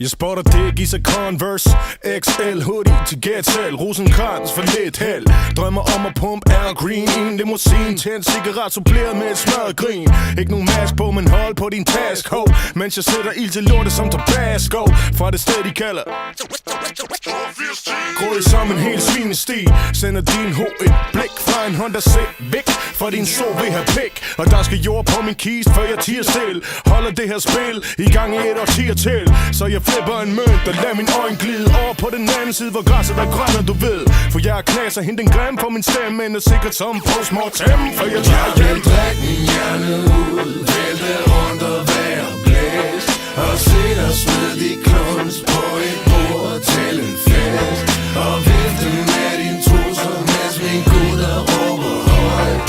Jeg spotter dæk i sig Converse XL hoodie til GTL Rosenkrantz for lidt held. Drømmer om at pumpe Al Green i en limousin. Tænd cigaret suppleret med et smadret grin. Ikke nogen mask på, men hold på din task ho. Mens jeg sætter ild til lortet som Tabasco. Fra det sted de kalder Grød som en hel svinesti. Sender din ho et blik fra en Honda Civic. For din so vil have pik. Og der skal jord på min kist, før jeg tiger til. Holder det her spil i gang i et årtier til. Så jeg flipper en mønt og lader min øjne glide over på den anden side, hvor græsset er grønner, du ved. For jeg er knas og hente en grim for min stemme, men er sikkert som postmortem. For jeg tager vil drikke min hjerne ud, vælte rundt og være blæst. Og se dig smid de kluns på et bord til en fest. Og vifte med din trusser, mens min gutter råber højt.